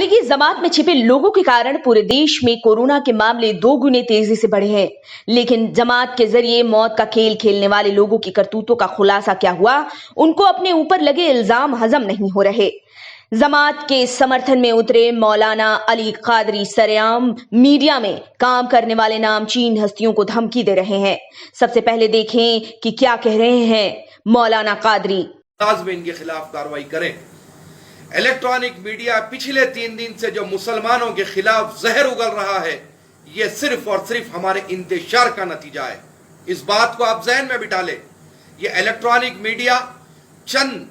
तबलीगी जमात में छिपे लोगों के कारण पूरे देश में कोरोना के मामले 2 गुने तेजी से बढ़े हैं। लेकिन जमात के जरिए मौत का खेल खेलने वाले लोगों की करतूतों का खुलासा क्या हुआ, उनको अपने ऊपर लगे इल्जाम हजम नहीं हो रहे। जमात के समर्थन में उतरे मौलाना अली कादरी सरेआम मीडिया में काम करने वाले नामचीन हस्तियों को धमकी दे रहे हैं। सबसे पहले देखें कि क्या कह रहे हैं मौलाना कादरी। में इनके खिलाफ कार्रवाई करें। इलेक्ट्रॉनिक मीडिया पिछले 3 दिन से जो मुसलमानों के खिलाफ जहर उगल रहा है, ये सिर्फ और सिर्फ हमारे इंतशार का नतीजा है। इस बात को आप ज़हन में बिठा लें। ये इलेक्ट्रॉनिक मीडिया चंद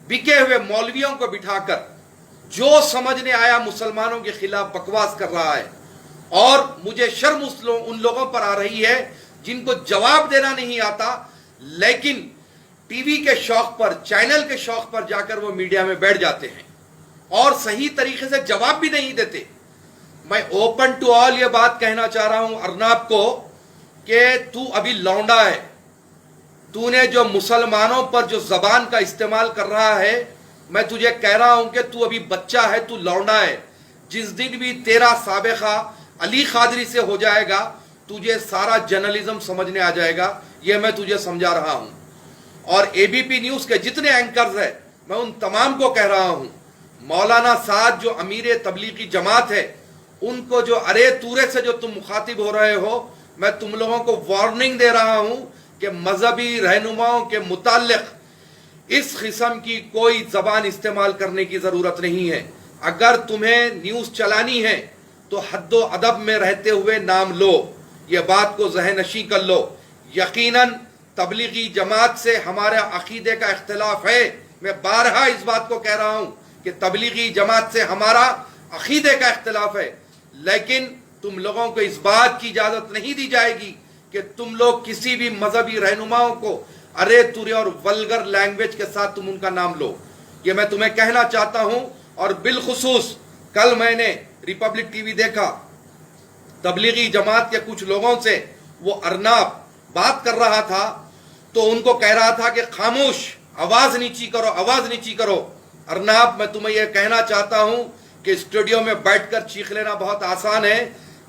बिके हुए मौलवियों को बिठाकर जो समझने आया मुसलमानों के खिलाफ बकवास कर रहा है, और मुझे शर्म उन लोगों पर आ रही है जिनको जवाब देना नहीं आता, लेकिन टीवी के शौक पर, चैनल के शौक पर जाकर वो मीडिया में बैठ जाते हैं और सही तरीके से जवाब भी नहीं देते। मैं ओपन टू ऑल ये बात कहना चाह रहा हूं अर्नाब को कि तू अभी लौंडा है। तूने जो मुसलमानों पर जो जबान का इस्तेमाल कर रहा है, मैं तुझे कह रहा हूं कि तू अभी बच्चा है, तू लौंडा है। जिस दिन भी तेरा साबिका अली कादरी से हो जाएगा, तुझे सारा जर्नलिज्म समझने आ जाएगा। ये मैं तुझे समझा रहा हूं। और एबीपी न्यूज के जितने एंकर्स हैं, मैं उन तमाम को कह रहा हूं, मौलाना साद जो अमीर तबलीगी जमात है, उनको जो अरे तूरे से जो तुम मुखातिब हो रहे हो, मैं तुम लोगों को वार्निंग दे रहा हूं कि मजहबी रहनुमाओं के मुताल्लिक इस किस्म की कोई जबान इस्तेमाल करने की जरूरत नहीं है। अगर तुम्हें न्यूज चलानी है तो हद्दो अदब में रहते हुए नाम लो। ये बात को ज़हनशी कर लो। यकीनन तबलीगी जमात से हमारे अकीदे का इख्तिलाफ है। मैं बारहा इस बात को कह रहा हूं कि तबलीगी जमात से हमारा अकीदे का इख्तिलाफ है, लेकिन तुम लोगों को इस बात की इजाजत नहीं दी जाएगी कि तुम लोग किसी भी मजहबी रहनुमाओं को अरे तुरे और वल्गर लैंग्वेज के साथ तुम उनका नाम लो। ये मैं तुम्हें कहना चाहता हूं। और बिलखुसूस कल मैंने रिपब्लिक टीवी देखा, तबलीगी जमात के कुछ लोगों से वो अर्नाब बात कर रहा था, तो उनको कह रहा था कि खामोश, आवाज नीची करो, आवाज नीची करो। अर्नाब, मैं तुम्हें यह कहना चाहता हूं कि स्टूडियो में बैठकर चीख लेना बहुत आसान है।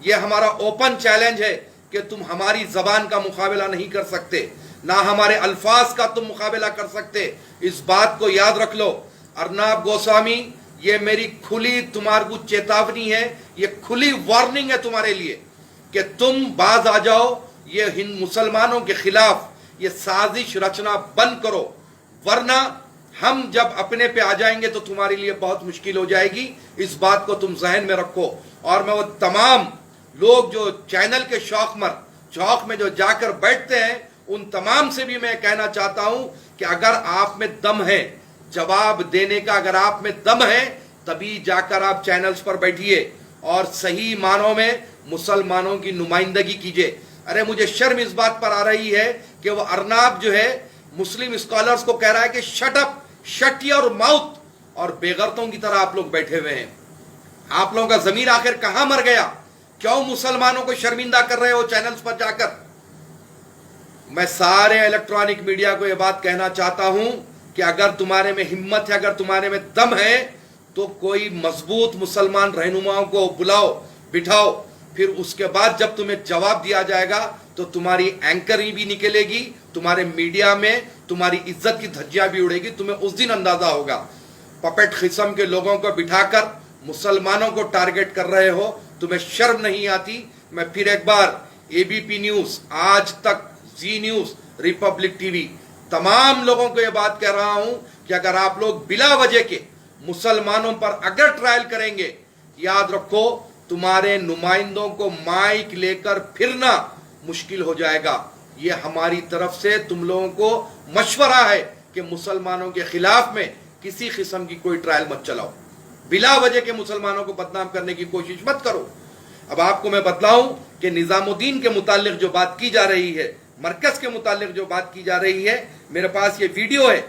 यह हमारा ओपन चैलेंज है कि तुम हमारी जबान का मुकाबला नहीं कर सकते, ना हमारे अल्फाज का तुम मुकाबला कर सकते। इस बात को याद रख लो। अर्नाब गोस्वामी, ये मेरी खुली तुम्हारे को चेतावनी है, ये खुली वार्निंग है तुम्हारे लिए कि तुम बाज आ जाओ। ये हिंद मुसलमानों के खिलाफ ये साजिश रचना बंद करो, वरना हम जब अपने पे आ जाएंगे तो तुम्हारे लिए बहुत मुश्किल हो जाएगी। इस बात को तुम जहन में रखो। और मैं वो तमाम लोग जो चैनल के चौक में जो जाकर बैठते हैं, उन तमाम से भी मैं कहना चाहता हूं कि अगर आप में दम है जवाब देने का, अगर आप में दम है, तभी जाकर आप चैनल्स पर बैठिए और सही मानों में मुसलमानों की नुमाइंदगी कीजिए। अरे मुझे शर्म इस बात पर आ रही है कि वो अर्नाब जो है मुस्लिम स्कॉलर्स को कह रहा है कि shut up, shut your mouth, और बेगरतों की तरह आप लोग बैठे हुए हैं। आप लोगों का जमीर आखिर कहां मर गया? क्यों मुसलमानों को शर्मिंदा कर रहे हो चैनल्स पर जाकर? मैं सारे इलेक्ट्रॉनिक मीडिया को यह बात कहना चाहता हूं कि अगर तुम्हारे में हिम्मत है, अगर तुम्हारे में दम है, तो कोई मजबूत मुसलमान रहनुमाओं को बुलाओ, बिठाओ। फिर उसके बाद जब तुम्हें जवाब दिया जाएगा तो तुम्हारी एंकरिंग भी निकलेगी, तुम्हारे मीडिया में तुम्हारी इज्जत की धज्जियां भी उड़ेगी। तुम्हें उस दिन अंदाजा होगा। पपेट किस्म के लोगों को बिठाकर मुसलमानों को टारगेट कर रहे हो, तुम्हें शर्म नहीं आती? मैं फिर एक बार एबीपी न्यूज, आज तक, जी न्यूज, रिपब्लिक टीवी, तमाम लोगों को यह बात कह रहा हूं कि अगर आप लोग बिला वजह के मुसलमानों पर अगर ट्रायल करेंगे, याद रखो तुम्हारे नुमाइंदों को माइक लेकर फिरना मुश्किल हो जाएगा। ये हमारी तरफ से तुम लोगों को मशवरा है कि मुसलमानों के खिलाफ में किसी किस्म की कोई ट्रायल मत चलाओ। बिला वजह के मुसलमानों को बदनाम करने की कोशिश मत करो। अब आपको मैं बतलाऊं कि निजामुद्दीन के मुतालिक जो बात की जा रही है, मरकज के मुतालिक जो बात की जा रही है, मेरे पास ये वीडियो है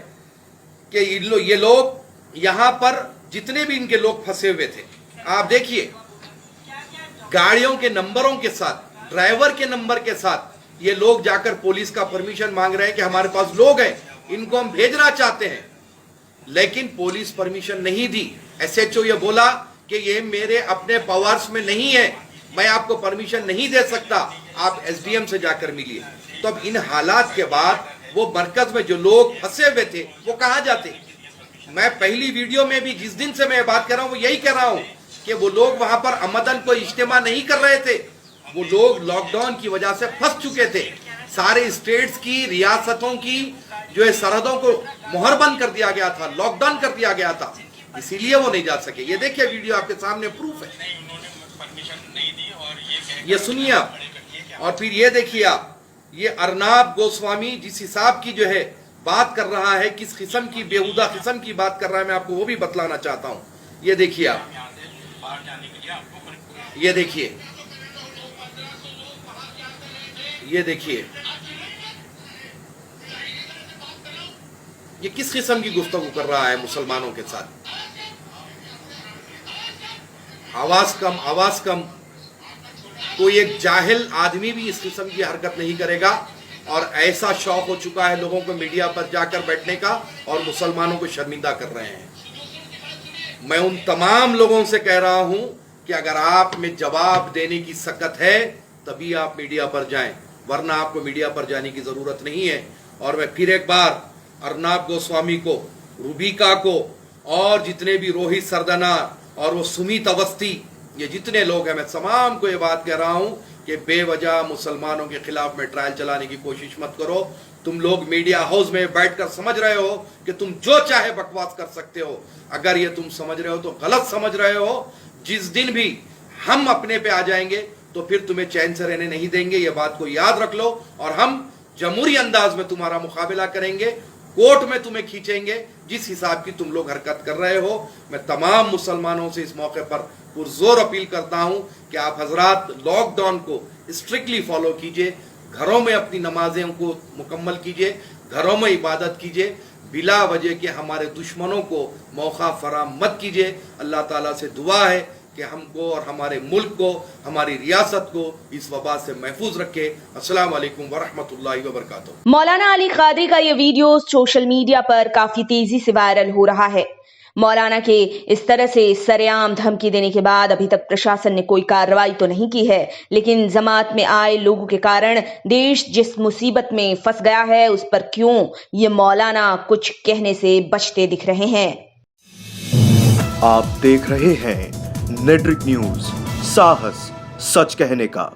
कि ये लोग यहां पर जितने भी इनके लोग फंसे हुए थे, आप देखिए, गाड़ियों के नंबरों के साथ, ड्राइवर के नंबर के साथ ये लोग जाकर पुलिस का परमिशन मांग रहे हैं कि हमारे पास लोग हैं, इनको हम भेजना चाहते हैं। लेकिन पुलिस परमिशन नहीं दी। एसएचओ ये बोला کہ یہ میرے اپنے پاورز میں نہیں ہے, میں آپ کو پرمیشن نہیں دے سکتا, آپ ایس ڈی ایم سے جا کر ملیے. تو اب ان حالات کے بعد وہ مرکز میں جو لوگ پھنسے ہوئے تھے وہ کہاں جاتے؟ میں پہلی ویڈیو میں بھی جس دن سے میں بات کر رہا ہوں وہ یہی کہہ رہا ہوں کہ وہ لوگ وہاں پر عمدن کوئی اجتماع نہیں کر رہے تھے, وہ لوگ لاک ڈاؤن کی وجہ سے پھنس چکے تھے. سارے اسٹیٹس کی, ریاستوں کی جو ہے سرحدوں کو مہر بند کر دیا گیا تھا, لاک ڈاؤن کر دیا گیا تھا, اسی لیے وہ نہیں جا سکے. یہ دیکھیے ویڈیو آپ کے سامنے پروف ہے, یہ سنیے آپ. اور پھر یہ دیکھیے آپ, یہ ارناب گوسوامی جس حساب کی جو ہے بات کر رہا ہے, کس قسم کی بیہودہ قسم کی بات کر رہا ہے, میں آپ کو وہ بھی بتلانا چاہتا ہوں. یہ دیکھیے آپ, یہ دیکھیے, یہ دیکھیے یہ کس قسم کی گفتگو کر رہا ہے مسلمانوں کے ساتھ. آواز کم, آواز کم. کوئی ایک جاہل آدمی بھی اس قسم کی حرکت نہیں کرے گا. اور ایسا شوق ہو چکا ہے لوگوں کو میڈیا پر جا کر بیٹھنے کا, اور مسلمانوں کو شرمندہ کر رہے ہیں. میں ان تمام لوگوں سے کہہ رہا ہوں کہ اگر آپ میں جواب دینے کی سکت ہے تبھی آپ میڈیا پر جائیں, ورنہ آپ کو میڈیا پر جانے کی ضرورت نہیں ہے. اور میں پھر ایک بار ارناب گوسوامی کو, روبیکا کو, اور جتنے بھی روہت سردنار اور وہ سمیت اوستھی, یہ جتنے لوگ ہیں, میں تمام کو یہ بات کہہ رہا ہوں کہ بے وجہ مسلمانوں کے خلاف میں ٹرائل چلانے کی کوشش مت کرو. تم لوگ میڈیا ہاؤس میں بیٹھ کر سمجھ رہے ہو کہ تم جو چاہے بکواس کر سکتے ہو. اگر یہ تم سمجھ رہے ہو تو غلط سمجھ رہے ہو. جس دن بھی ہم اپنے پہ آ جائیں گے تو پھر تمہیں چین سے رہنے نہیں دیں گے, یہ بات کو یاد رکھ لو. اور ہم جمہوری انداز میں تمہارا مقابلہ کریں گے, کورٹ میں تمہیں کھینچیں گے جس حساب کی تم لوگ حرکت کر رہے ہو. میں تمام مسلمانوں سے اس موقع پر پرزور اپیل کرتا ہوں کہ آپ حضرات لاک ڈاؤن کو اسٹرکٹلی فالو کیجئے, گھروں میں اپنی نمازیں کو مکمل کیجئے, گھروں میں عبادت کیجئے, بلا وجہ کے ہمارے دشمنوں کو موقع فراہم مت کیجئے. اللہ تعالیٰ سے دعا ہے کہ ہم کو اور ہمارے ملک کو, ہماری ریاست کو اس وبا سے محفوظ رکھے. السلام علیکم ورحمۃ اللہ وبرکاتہ. مولانا علی قادری کا یہ ویڈیو سوشل میڈیا پر کافی تیزی سے وائرل ہو رہا ہے. مولانا کے اس طرح سے سرعام دھمکی دینے کے بعد ابھی تک پرشاسن نے کوئی کارروائی تو نہیں کی ہے, لیکن جماعت میں آئے لوگوں کے کارن دیش جس مصیبت میں پھنس گیا ہے اس پر کیوں یہ مولانا کچھ کہنے سے بچتے دکھ رہے ہیں. آپ دیکھ رہے ہیں نیٹرک نیوز, ساہس سچ کہنے کا.